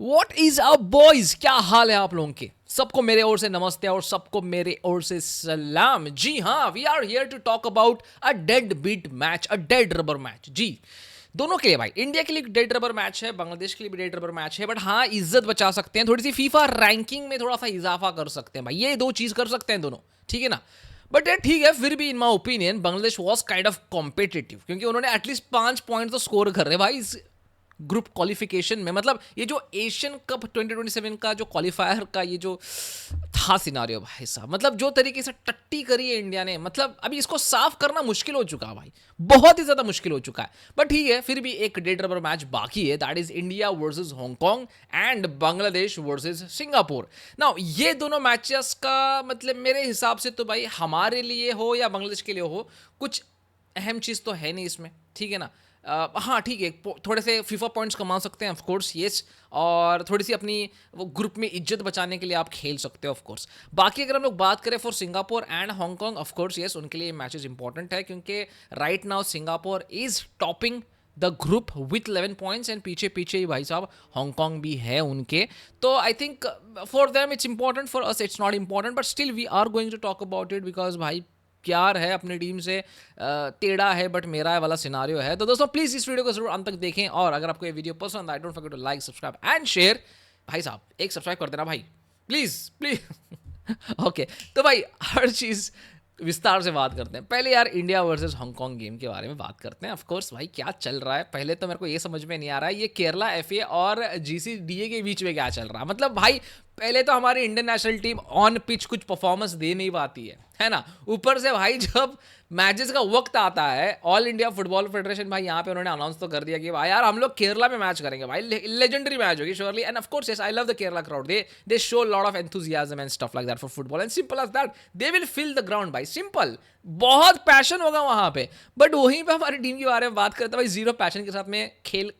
What is up boys, क्या हाल है आप लोगों के? सबको मेरे ओर से नमस्ते और सबको मेरे ओर से सलाम। जी हाँ, we are here to talk about a dead beat match, a dead rubber match. जी, दोनों के लिए भाई, इंडिया के लिए डेड रबर मैच है, बांग्लादेश के लिए भी डेड रबर मैच है। बट हाँ, इज्जत बचा सकते हैं, थोड़ी सी फीफा रैंकिंग में थोड़ा सा इजाफा कर सकते हैं भाई। ये दो चीज कर सकते हैं दोनों, ठीक है ना। बट यार ठीक है, फिर भी in my opinion Bangladesh was kind of competitive, क्योंकि उन्होंने एटलीस्ट 5 पॉइंट तो स्कोर कर रहे भाई इस ग्रुप क्वालिफिकेशन में। मतलब ये जो एशियन कप 2027 का जो क्वालिफायर का ये जो था सिनारियो भाई साहब, मतलब जो तरीके से टट्टी करी है इंडिया ने, मतलब अभी इसको साफ करना मुश्किल हो चुका है भाई, बहुत ही ज्यादा मुश्किल हो चुका है। बट ठीक है, फिर भी एक डेड रबर मैच बाकी है, that is India versus Hong Kong and Bangladesh versus Singapore. Now ये दोनों मैचेस का मतलब मेरे हिसाब से तो भाई हमारे लिए हो या बांग्लादेश के लिए हो, कुछ अहम चीज़ तो है नहीं इसमें, ठीक है ना। हाँ ठीक है, थोड़े से फीफा पॉइंट्स कमा सकते हैं ऑफ कोर्स, येस। और थोड़ी सी अपनी वो ग्रुप में इज्जत बचाने के लिए आप खेल सकते हो ऑफ कोर्स। बाकी अगर हम लोग बात करें for Singapore and Hong Kong, of course yes, उनके लिए मैचेस इंपॉर्टेंट है, क्योंकि right now Singapore is topping the group with 11 points and पीछे पीछे ही भाई साहब हांगकांग भी है उनके। तो I think for them it's important, for us it's not important, but still we are going to talk about it because भाई प्यार है अपनी टीम से, टेढ़ा है बट मेरा है वाला सिनारियो है। तो दोस्तों प्लीज़ इस वीडियो को जरूर अंत तक देखें, और अगर आपको ये वीडियो पसंद आए don't forget to like subscribe and share. भाई साहब एक सब्सक्राइब कर देना भाई, प्लीज़ प्लीज़। ओके, तो भाई हर चीज़ विस्तार से बात करते हैं। पहले यार इंडिया वर्सेस हांगकांग गेम के बारे में बात करते हैं। ऑफ कोर्स भाई क्या चल रहा है, पहले तो मेरे को ये समझ में नहीं आ रहा है ये केरला एफए और जीसीडीए के बीच में क्या चल रहा है। मतलब भाई पहले तो हमारी Indian national team on pitch कुछ परफॉर्मेंस दे नहीं पाती है ना। ऊपर से भाई जब मैचेस का वक्त आता है, ऑल इंडिया फुटबॉल फेडरेशन भाई यहाँ पे उन्होंने अनाउंस तो कर दिया कि भाई यार हम लोग केरला में मैच करेंगे भाई, लेजेंडरी मैच होगी surely. And of course yes, I love the Kerala crowd, they show lot of enthusiasm and stuff like that for football, and simple as that they will fill the ground भाई, simple. बहुत passion होगा वहां पे। But वहीं पे हमारी team के बारे में बात करते हैं भाई, जीरो पैशन के साथ में खेल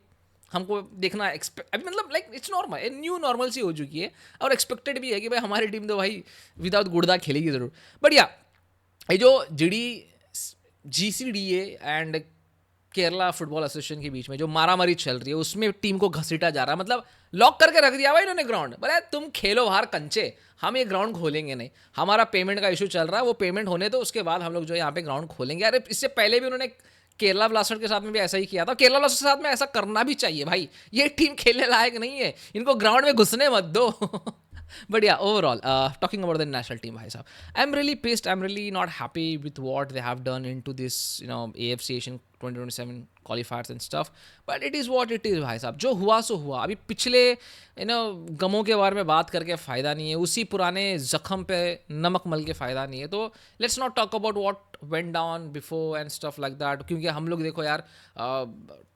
हमको देखना अभी मतलब like it's normal, a new normal सी हो चुकी है, और एक्सपेक्टेड भी है कि भाई हमारी टीम तो भाई विदाउट गुड़दा खेलेगी जरूर। बट या ये जो GD GCDA and Kerala football association के बीच में जो मारामारी चल रही है, उसमें टीम को घसीटा जा रहा है। मतलब लॉक करके रख दिया भाई इन्होंने ग्राउंड, बोले तुम खेलो बाहर कंचे, हम ये ग्राउंड खोलेंगे नहीं। हमारा पेमेंट का इशू चल रहा है, वो पेमेंट होने दो, उसके बाद हम लोग जो है यहाँ पे ग्राउंड खोलेंगे। अरे इससे पहले भी उन्होंने केरला ब्लास्टर्स के साथ में भी ऐसा ही किया था। केरला ब्लास्टर्स के साथ में ऐसा करना भी चाहिए भाई, ये टीम खेलने लायक नहीं है, इनको ग्राउंड में घुसने मत दो। But yeah, overall, talking about the national team, bhai sahab, I'm really pissed. I'm really not happy with what they have done into this, AFC Asian 2027 qualifiers and stuff. But it is what it is, भाई साहब। जो हुआ सो हुआ। अभी पिछले गमों के बारे में बात करके फ़ायदा नहीं है, उसी पुराने जख्म पे नमक मल के फ़ायदा नहीं है। तो let's not talk about what went down before and stuff like that, क्योंकि हम लोग देखो यार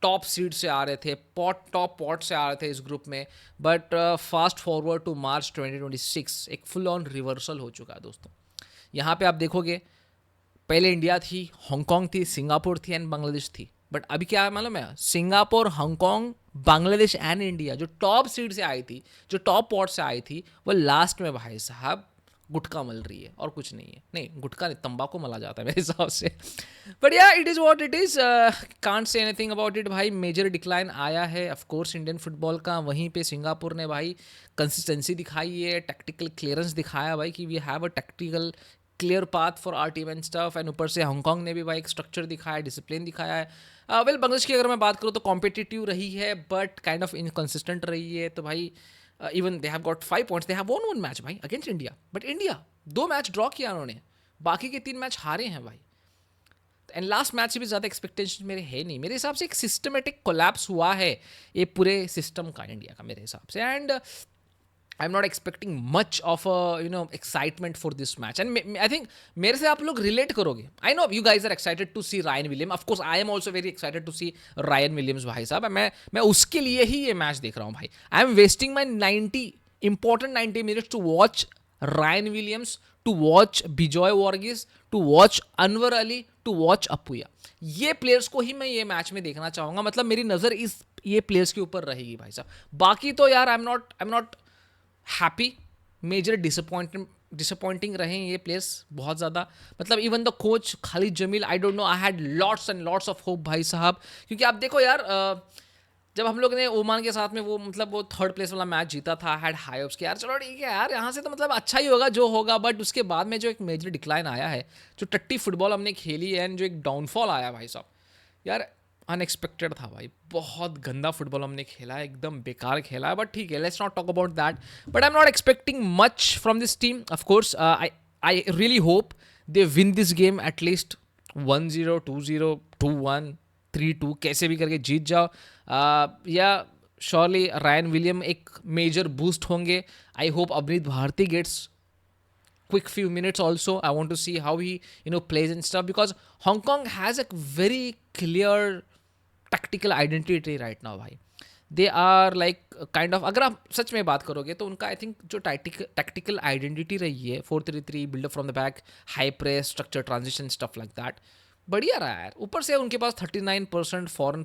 टॉप सीड से आ रहे थे, टॉप पॉट से आ रहे थे इस ग्रुप में। बट फास्ट फॉरवर्ड टू मार्च 2026 एक फुल ऑन रिवर्सल हो चुका है दोस्तों। यहाँ पे आप देखोगे पहले इंडिया थी, हांगकांग थी, सिंगापुर थी एंड बांग्लादेश थी। बट अभी क्या है मालूम है, Singapore, Hong Kong, Bangladesh and India जो टॉप सीड से आई थी, जो टॉप पॉट से आई थी, वो लास्ट में भाई साहब गुटखा मल रही है और कुछ नहीं है। नहीं, गुटखा नहीं, तंबाकू मला जाता है मेरे हिसाब से। बट या it is what it is, can't say anything about it भाई। मेजर डिक्लाइन आया है ऑफ कोर्स इंडियन फुटबॉल का। वहीं पे सिंगापुर ने भाई कंसिस्टेंसी दिखाई है, टैक्टिकल क्लियरेंस दिखाया भाई कि we have a tactical clear path for our team and stuff. And ऊपर से हांगकांग ने भी भाई एक स्ट्रक्चर दिखाया, डिसिप्लिन दिखाया है। वेल बांग्लादेश की अगर मैं बात करूँ तो कॉम्पिटिटिव रही है बट काइंड ऑफ इनकन्सिस्टेंट रही है। तो भाई even they have got 5 points, they have won 1 match भाई against India, but India 2 match draw किया उन्होंने, बाकी के 3 मैच हारे हैं भाई। एंड लास्ट मैच से भी ज़्यादा एक्सपेक्टेशन मेरे है नहीं। मेरे हिसाब से एक सिस्टमेटिक कोलैप्स हुआ है ये पूरे सिस्टम का इंडिया का मेरे हिसाब से। And I am not expecting much of excitement for this match. And I think मेरे से आप लोग रिलेट करोगे। I know you guys are excited to see Ryan William, of course I am also very excited to see Ryan Williams भाई साहब। मैं उसके लिए ही ये मैच देख रहा हूँ भाई। I am wasting my 90 minutes to watch Ryan Williams, to watch Bijoy Varghese, to watch Anwar Ali, to watch Apuia. ये प्लेयर्स को ही मैं ये मैच में देखना चाहूँगा। मतलब मेरी नज़र इस ये प्लेयर्स के ऊपर रहेगी भाई साहब। बाकी तो यार I am not happy, major disappointing रहे ये प्लेयर्स बहुत ज़्यादा। मतलब even the coach Khalid Jamil, I don't know, I had lots and lots of hope भाई साहब। क्योंकि आप देखो यार जब हम लोग ने ओमान के साथ में वो मतलब वो थर्ड प्लेस वाला मैच जीता था, हैड हाई होप्स कि यार चलो ठीक है यार, यहाँ से तो मतलब अच्छा ही होगा जो होगा, बट उसके बाद में जो एक मेजर डिक्लाइन आया है, जो टट्टी फुटबॉल हमने खेली है एंड जो एक डाउनफॉल आया भाई साहब, यार अनएक्सपेक्टेड था भाई। बहुत गंदा फुटबॉल हमने खेला है, एकदम बेकार खेला है, बट ठीक है, let's not talk about that. But I am not expecting much from this team. Of course I really hope they win this game at least 1-0, 2-0, 2-1, 3-2, कैसे भी करके जीत जाओ। या श्योरली रायन विलियम एक मेजर बूस्ट होंगे। I hope Avneet Bharti gets quick few minutes also. I want to see how he plays and stuff, because Hong Kong has a very clear tactical identity right now भाई। They are like kind of, अगर आप सच में बात करोगे तो उनका I think जो टैक्टिकल आइडेंटिटी रही है 4-3-3, buildup from the back, high press, structure transition, stuff like that, बढ़िया रहा है यार। ऊपर से उनके पास 39% फॉरेन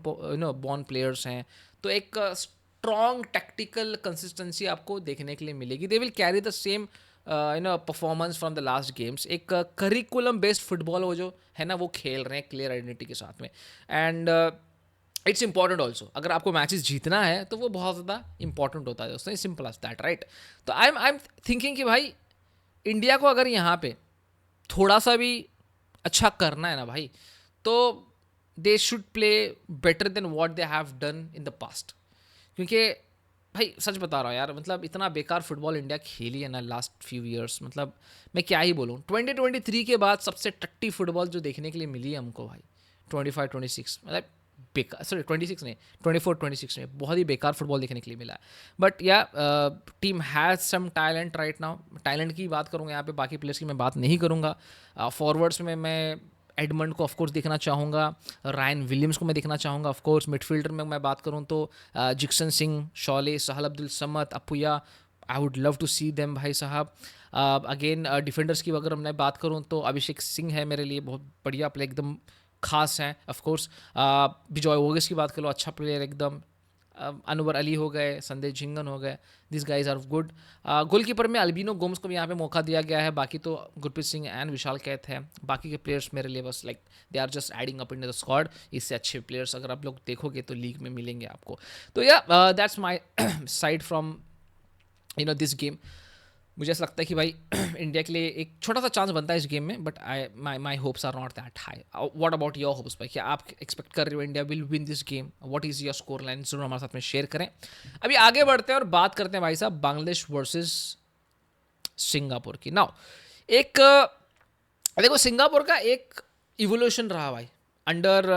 बॉर्न प्लेयर्स हैं, तो एक स्ट्रॉन्ग टैक्टिकल कंसिस्टेंसी आपको देखने के लिए मिलेगी। They will carry the same performance from the last games. एक करिकुलम बेस्ड फुटबॉल वो जो है ना, वो खेल रहे हैं क्लियर आइडेंटिटी के साथ में। एंड इट्स इंपॉर्टेंट ऑल्सो, अगर आपको मैचेस जीतना है तो वो बहुत ज़्यादा इंपॉर्टेंट होता है दोस्तों, सिंपल एज दैट, राइट। तो आई एम थिंकिंग कि भाई इंडिया को अगर यहाँ पे थोड़ा सा भी अच्छा करना है ना भाई, तो they should play better than what they have done in the past. क्योंकि भाई सच बता रहा हूँ यार, मतलब इतना बेकार फुटबॉल इंडिया खेली है ना लास्ट फ्यू ईयर्स, मतलब मैं क्या ही बोलूँ। 2023 के बाद सबसे टट्टी फुटबॉल जो देखने के लिए मिली है हमको भाई, 25-26, मतलब बेकार, सॉरी 26 नहीं, 24-26 में बहुत ही बेकार फुटबॉल देखने के लिए मिला है। But yeah team has some talent right now. Talent की बात करूँगा यहाँ पे, बाकी प्लेयर्स की मैं बात नहीं करूँगा। फॉरवर्ड्स में मैं एडमंड को ऑफकोर्स देखना चाहूँगा, रायन विलियम्स को मैं देखना चाहूँगा ऑफकोर्स। मिडफील्डर में मैं बात करूँ तो जिक्सन सिंह, शॉले, Sahal Abdul Samad, Apuia, I would love to see them भाई साहब। अगेन डिफेंडर्स की अगर मैं बात करूँ तो अभिषेक सिंह है मेरे लिए बहुत बढ़िया प्लेयर, एकदम खास हैं। ऑफकोर्स बिजॉय वोगस की बात कर लो, अच्छा प्लेयर एकदम। अनवर अली हो गए, संदेश झिंगन हो गए, this guys are good. Goalkeeper में अल्बिनो गोम्स को भी यहाँ पे मौका दिया गया है, बाकी तो गुरप्रीत सिंह एंड विशाल कैथ है। बाकी के प्लेयर्स मेरे लिए बस like they are just adding up in the squad. इससे अच्छे प्लेयर्स अगर आप लोग देखोगे तो लीग में मिलेंगे आपको। तो या that's my side from this game. मुझे ऐसा लगता है कि भाई इंडिया के लिए एक छोटा सा चांस बनता है इस गेम में, but my hopes are not that high. What about your hopes भाई, क्या आप एक्सपेक्ट कर रहे हो India will win this game? What is your score line? जरूर हमारे साथ में शेयर करें। अभी आगे बढ़ते हैं और बात करते हैं भाई साहब बांग्लादेश वर्सेस सिंगापुर की। नाउ एक देखो, सिंगापुर का एक इवोल्यूशन रहा भाई अंडर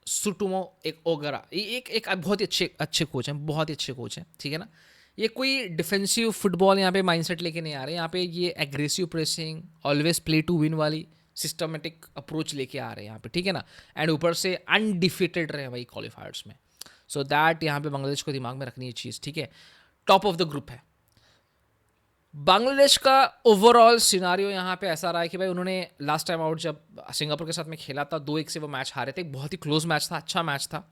सुटुमो एक ओगरा। एक बहुत ही अच्छे कोच हैं, बहुत ही अच्छे कोच हैं, ठीक है ना। ये कोई डिफेंसिव फुटबॉल यहाँ पे माइंडसेट लेके नहीं आ रहे, यहाँ पे ये aggressive pressing, always play to win वाली सिस्टमेटिक अप्रोच लेके आ रहे हैं यहाँ पे, ठीक है ना। एंड ऊपर से अनडिफिटेड रहे भाई क्वालिफायर्स में, सो दैट यहाँ पे बांग्लादेश को दिमाग में रखनी है चीज़, ठीक है। टॉप ऑफ द ग्रुप है बांग्लादेश का। ओवरऑल सिनारियो यहाँ पे ऐसा रहा है कि भाई उन्होंने लास्ट टाइम आउट जब सिंगापुर के साथ में खेला था 2-1 से वो मैच हारे थे। बहुत ही क्लोज मैच था, अच्छा मैच था।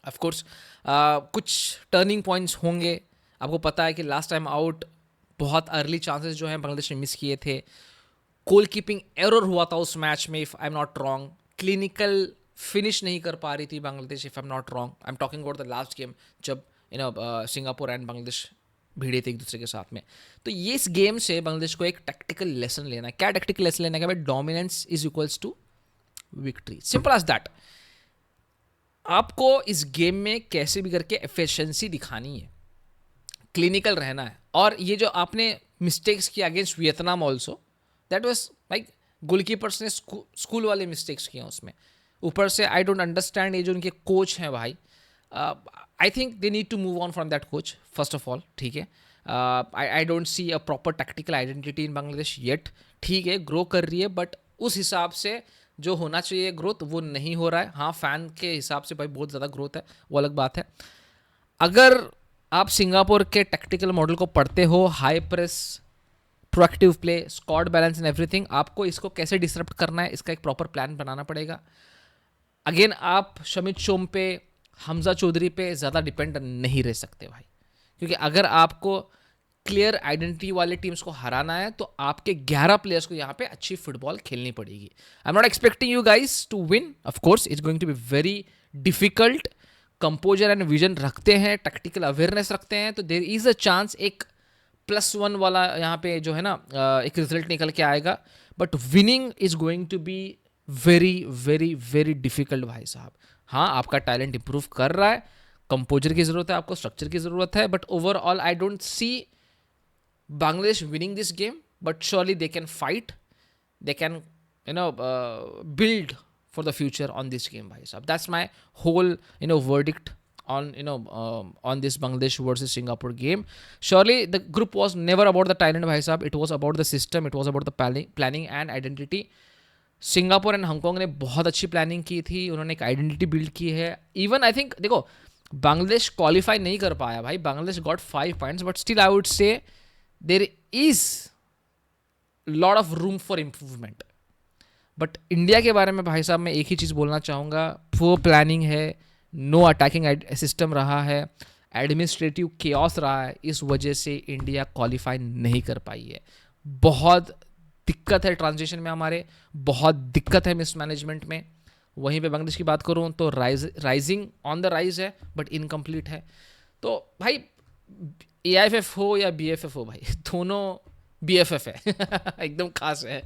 ऑफकोर्स कुछ टर्निंग पॉइंट्स होंगे। आपको पता है कि लास्ट टाइम आउट बहुत अर्ली चांसेस जो हैं बांग्लादेश ने मिस किए थे। गोल कीपिंग एरर हुआ था उस मैच में, if I am not wrong. Clinical finish नहीं कर पा रही थी Bangladesh, if I am not wrong. I am talking about the last game जब सिंगापुर एंड बांग्लादेश भिड़े थे एक दूसरे के साथ में। तो ये इस गेम से बांग्लादेश को एक टैक्टिकल लेसन लेना है। क्या टैक्टिकल लेसन लेना है? भाई dominance is equals to victory, simple as that. आपको इस गेम में कैसे भी करके एफिशिएंसी दिखानी है, क्लिनिकल रहना है। और ये जो आपने मिस्टेक्स किया against Vietnam also, that was like goalkeepers ने स्कूल वाले मिस्टेक्स किए उसमें। ऊपर से आई डोंट अंडरस्टैंड, ये जो उनके कोच हैं भाई, I think they need to move on from that coach first of all, ठीक है। I don't see a proper tactical identity in Bangladesh yet. ठीक है, ग्रो कर रही है, बट उस हिसाब से जो होना चाहिए ग्रोथ वो नहीं हो रहा है। हाँ, फैन के हिसाब से भाई बहुत ज़्यादा ग्रोथ है, वो अलग बात है। अगर आप सिंगापुर के टैक्टिकल मॉडल को पढ़ते हो, high press, proactive play, squad balance and everything, आपको इसको कैसे डिसरप्ट करना है इसका एक प्रॉपर प्लान बनाना पड़ेगा। अगेन आप शमित शोम पे, हमजा चौधरी पे ज़्यादा डिपेंड नहीं रह सकते भाई, क्योंकि अगर आपको क्लियर आइडेंटिटी वाले टीम्स को हराना है तो आपके 11 प्लेयर्स को यहाँ पे अच्छी फुटबॉल खेलनी पड़ेगी। I am not expecting you guys to win, of course it's going to be very difficult, composure and vision रखते हैं, टैक्टिकल अवेयरनेस रखते हैं, तो देर इज़ अ चांस एक +1 वाला यहाँ पे जो है ना एक रिजल्ट निकल के आएगा. But winning is going to be very very very difficult भाई साहब. हाँ, आपका टैलेंट इंप्रूव कर रहा है, कंपोजर की ज़रूरत है आपको, स्ट्रक्चर की ज़रूरत है, but overall I don't C Bangladesh winning this game, but surely they can fight. They can, build for the future on this game, bhai sahab. That's my whole, verdict on, on this Bangladesh versus Singapore game. Surely the group was never about the talent, bhai sahab. It was about the system. It was about the planning and identity. Singapore and Hong Kong ने बहुत अच्छी planning की थी, उन्होंने एक identity build की है. Even I think देखो, बांग्लादेश क्वालिफाई नहीं कर पाया भाई, Bangladesh got 5 points, but still I would say there is lot of room for improvement. But India के बारे में भाई साहब मैं एक ही चीज़ बोलना चाहूँगा, वो प्लानिंग है, नो अटैकिंग सिस्टम रहा है, एडमिनिस्ट्रेटिव केओस रहा है, इस वजह से इंडिया क्वालिफाई नहीं कर पाई है. बहुत दिक्कत है ट्रांजिशन में, हमारे बहुत दिक्कत है मिसमैनेजमेंट में. वहीं पे बांग्लादेश की बात करूँ तो राइजिंग ऑन द राइज है, बट इनकम्प्लीट है. तो भाई AIFF हो या BFF हो भाई, दोनों BFF है एकदम खास है.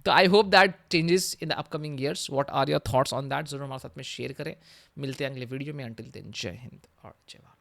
तो I hope that changes in the upcoming years. What are your thoughts on that, जरूर हमारे साथ में शेयर करें. मिलते हैं अगले वीडियो में. अंटिल देन, जय हिंद और जय भारत.